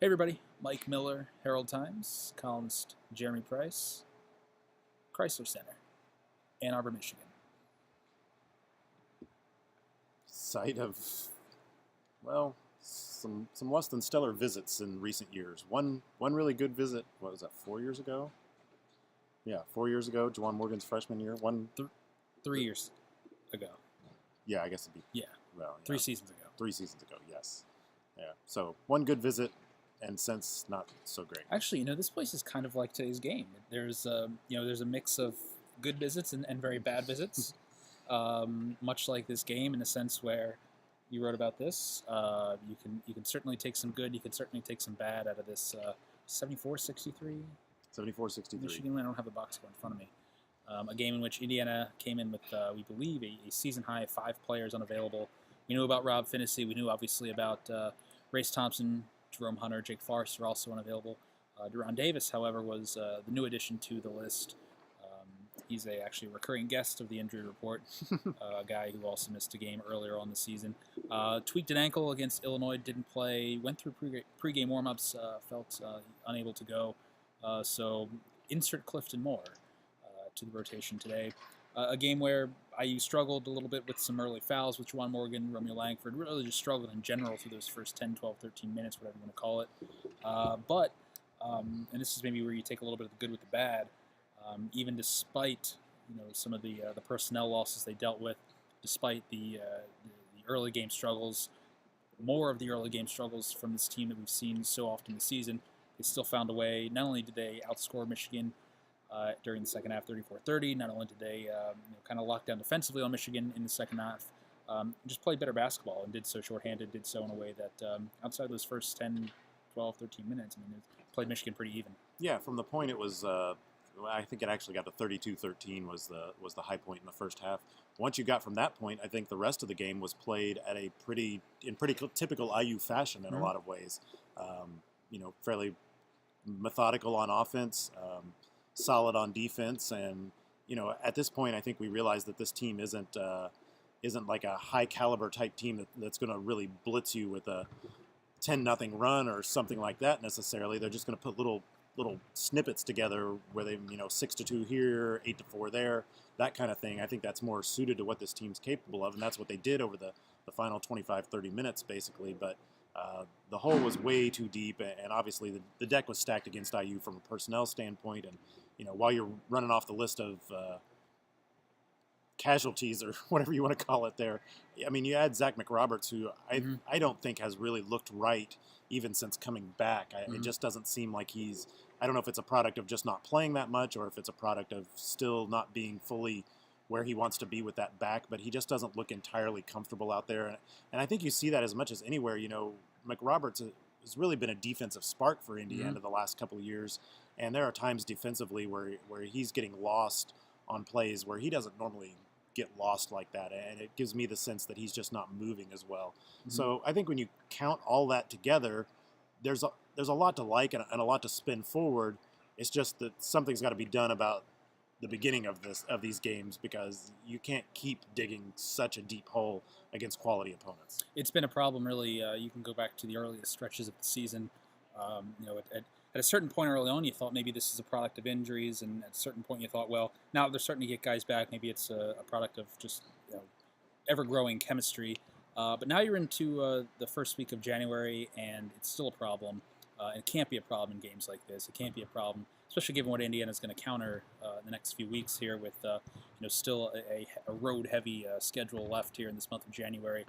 Hey everybody, Mike Miller, Herald Times, columnist Jeremy Price, Chrysler Center, Ann Arbor, Michigan. Site of, well, some less than stellar visits in recent years. One really good visit. What was that? 4 years ago? Yeah, 4 years ago. Juwan Morgan's freshman year. 3 years ago. Yeah, I guess it'd be. Yeah, Well, yeah, 3 seasons ago. 3 seasons ago. Yes. Yeah. So one good visit, and since not so great. Actually, this place is kind of like today's game. There's a mix of good visits and very bad visits. Much like this game, in the sense where you wrote about this, you can certainly take some good, you can certainly take some bad out of this 74-63 74-63. Michigan. I don't have the box score in front of me. A game in which Indiana came in with, we believe, a season high of 5 players unavailable. We knew about Rob Finney. We knew, obviously, about Race Thompson, Jerome Hunter, Jake Forrester, also unavailable. Deron Davis, however, was the new addition to the list. He's actually a recurring guest of the injury report, a guy who also missed a game earlier on the season. Tweaked an ankle against Illinois, didn't play, went through pregame warm-ups, felt unable to go. So insert Clifton Moore to the rotation today. A game where IU struggled a little bit with some early fouls with Juwan Morgan, Romeo Langford, really just struggled in general through those first 10, 12, 13 minutes, whatever you want to call it. And this is maybe where you take a little bit of the good with the bad, even despite some of the personnel losses they dealt with, despite the early game struggles, more of the early game struggles from this team that we've seen so often this season, they still found a way. Not only did they outscore Michigan during the second half, 34-30. Not only did they kind of lock down defensively on Michigan in the second half, just played better basketball and did so shorthanded, did so in a way that outside those first 10, 12, 13 minutes, they played Michigan pretty even. Yeah, from the point it was, I think it actually got to 32-13 was the high point in the first half. Once you got from that point, I think the rest of the game was played at a pretty typical IU fashion in a lot of ways. Fairly methodical on offense, solid on defense, and at this point, I think we realize that this team isn't like a high caliber type team that's going to really blitz you with a 10-0 run or something like that necessarily. They're just going to put little snippets together where they 6-2 here, 8-4 there, that kind of thing. I think that's more suited to what this team's capable of, and that's what they did over the final 25-30 minutes basically. But the hole was way too deep, and obviously the deck was stacked against IU from a personnel standpoint. And while you're running off the list of casualties or whatever you want to call it there, you add Zach McRoberts, who I don't think has really looked right even since coming back. It just doesn't seem like he's, I don't know if it's a product of just not playing that much or if it's a product of still not being fully where he wants to be with that back, but he just doesn't look entirely comfortable out there. And I think you see that as much as anywhere. McRoberts has really been a defensive spark for Indiana the last couple of years, and there are times defensively where he's getting lost on plays where he doesn't normally get lost like that, and it gives me the sense that he's just not moving as well. So I think when you count all that together, there's a lot to like and a lot to spin forward. It's just that something's got to be done about the beginning of these games, because you can't keep digging such a deep hole against quality opponents. It's been a problem, really. You can go back to the earliest stretches of the season. At a certain point early on, you thought maybe this is a product of injuries, and at a certain point you thought, well, now they're starting to get guys back. Maybe it's a product of just ever-growing chemistry. But now you're into the first week of January, and it's still a problem. It can't be a problem in games like this. It can't be a problem, especially given what Indiana's going to counter the next few weeks here with still a road-heavy schedule left here in this month of January.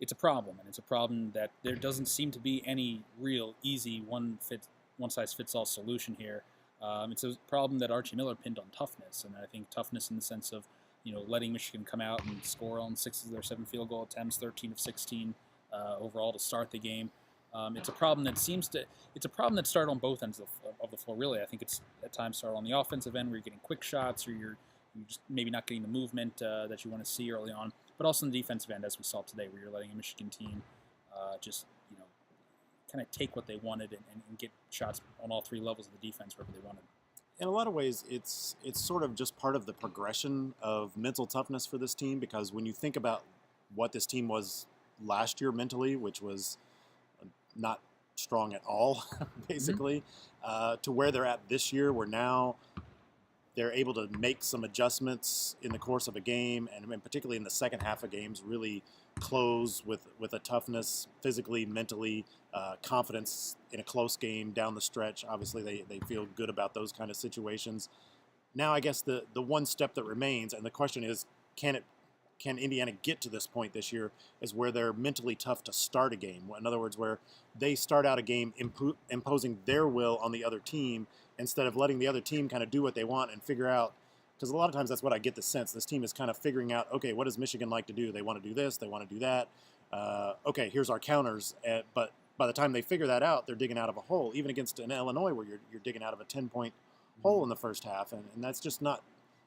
It's a problem, and it's a problem that there doesn't seem to be any real easy one-size-fits-all solution here. It's a problem that Archie Miller pinned on toughness, and I think toughness in the sense of letting Michigan come out and score on 6 of their 7 field goal attempts, 13 of 16 overall to start the game. It's a problem that started on both ends of the floor, really. I think it's at times started on the offensive end where you're getting quick shots, or you're just maybe not getting the movement that you want to see early on, but also on the defensive end, as we saw today, where you're letting a Michigan team just kind of take what they wanted and get shots on all 3 levels of the defense wherever they wanted. In a lot of ways, it's sort of just part of the progression of mental toughness for this team, because when you think about what this team was last year mentally, which was not strong at all, basically, to where they're at this year, where now they're able to make some adjustments in the course of a game, and particularly in the second half of games, really close with a toughness, physically, mentally, confidence in a close game down the stretch. Obviously, they feel good about those kind of situations. Now, I guess the one step that remains, and the question is, can Indiana get to this point this year, is where they're mentally tough to start a game. In other words, where they start out a game imposing their will on the other team instead of letting the other team kind of do what they want and figure out. Because a lot of times that's what I get the sense. This team is kind of figuring out, okay, what does Michigan like to do? They want to do this, they want to do that. Okay, here's our counters. But by the time they figure that out, they're digging out of a hole. Even against an Illinois, where you're digging out of a 10-point hole in the first half, and that's just not.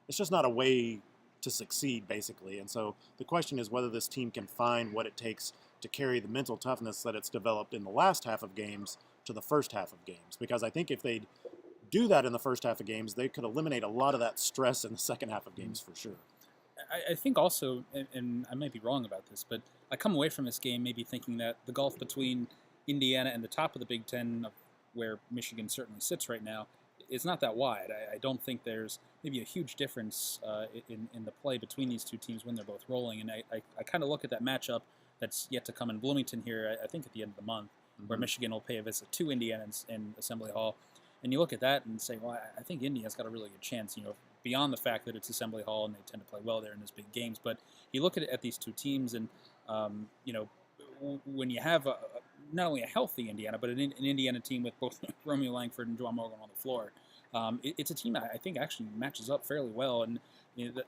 It's just not a way to succeed, basically. And so the question is whether this team can find what it takes to carry the mental toughness that it's developed in the last half of games to the first half of games. Because I think if they'd do that in the first half of games, they could eliminate a lot of that stress in the second half of games for sure. I think also, and I might be wrong about this, but I come away from this game maybe thinking that the gulf between Indiana and the top of the Big Ten, where Michigan certainly sits right now, is not that wide. I don't think there's maybe a huge difference in the play between these two teams when they're both rolling. And I kind of look at that matchup that's yet to come in Bloomington here, I think at the end of the month, where Michigan will pay a visit to Indiana in Assembly Hall. And you look at that and say, well, I think Indiana's got a really good chance, beyond the fact that it's Assembly Hall and they tend to play well there in those big games. But you look at these two teams and, when you have not only a healthy Indiana, but an Indiana team with both Romeo Langford and Juwan Morgan on the floor, it's a team that I think actually matches up fairly well. And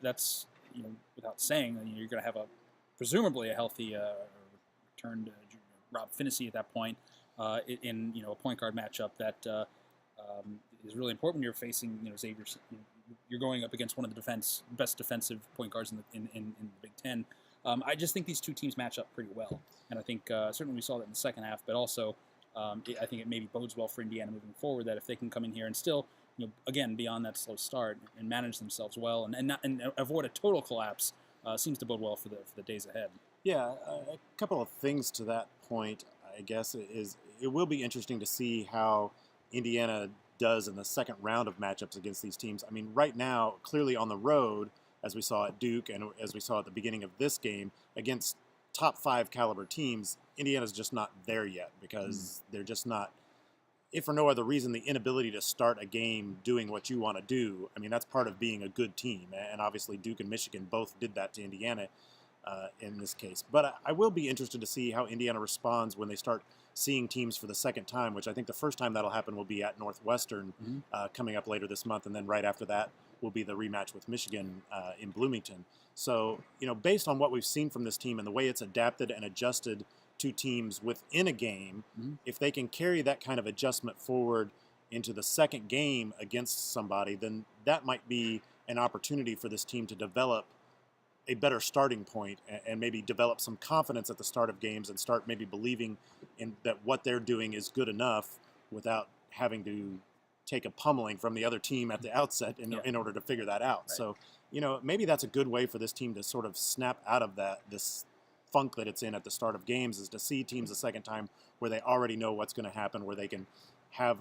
that's, without saying, you're going to have presumably a healthy returned Rob Finney at that point in a point guard matchup that is really important when you're facing Xavier. You're going up against one of the best defensive point guards in the Big Ten. I just think these two teams match up pretty well, and I think certainly we saw that in the second half. But also, I think it maybe bodes well for Indiana moving forward that if they can come in here and still, again beyond that slow start and manage themselves well and avoid a total collapse, seems to bode well for the days ahead. Yeah, a couple of things to that point, I guess, is it will be interesting to see how Indiana does in the second round of matchups against these teams. I mean, right now, clearly on the road, as we saw at Duke and as we saw at the beginning of this game, against top 5 caliber teams, Indiana's just not there yet because they're just not, if for no other reason, the inability to start a game doing what you want to do. I mean, that's part of being a good team. And obviously Duke and Michigan both did that to Indiana in this case. But I will be interested to see how Indiana responds when they start seeing teams for the second time, which I think the first time that'll happen will be at Northwestern coming up later this month. And then right after that will be the rematch with Michigan in Bloomington. So, based on what we've seen from this team and the way it's adapted and adjusted to teams within a game, if they can carry that kind of adjustment forward into the second game against somebody, then that might be an opportunity for this team to develop a better starting point and maybe develop some confidence at the start of games and start maybe believing in that what they're doing is good enough without having to take a pummeling from the other team at the outset in order to figure that out. Right. So, maybe that's a good way for this team to sort of snap out of this funk that it's in at the start of games, is to see teams a second time where they already know what's going to happen, where they can have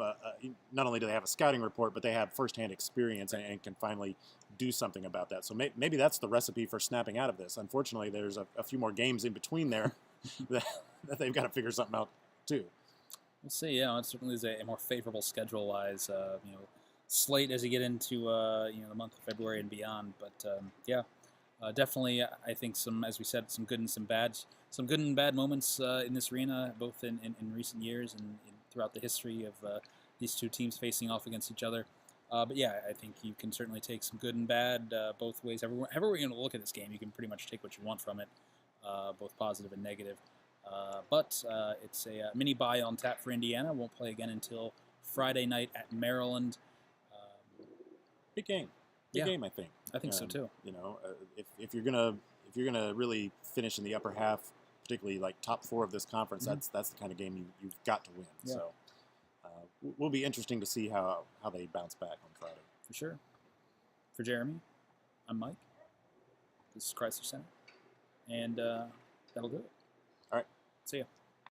not only do they have a scouting report, but they have firsthand experience and can finally do something about that. So maybe that's the recipe for snapping out of this. Unfortunately, there's a few more games in between there that they've got to figure something out too. We'll see. Yeah, it certainly is a more favorable schedule-wise, slate as you get into the month of February and beyond. But definitely, I think as we said, some good and some bad moments in this arena, both in recent years and throughout the history of these two teams facing off against each other. But yeah, I think you can certainly take some good and bad both ways. However you're going to look at this game, you can pretty much take what you want from it, both positive and negative. But it's a mini bye on tap for Indiana. Won't play again until Friday night at Maryland. Big game. Big game, I think. I think so too. If you're gonna really finish in the upper half, particularly like top 4 of this conference, that's the kind of game you've got to win. Yeah. So will be interesting to see how they bounce back on Friday. For sure. For Jeremy, I'm Mike. This is Chrysler Center, and that'll do it. All right. See ya.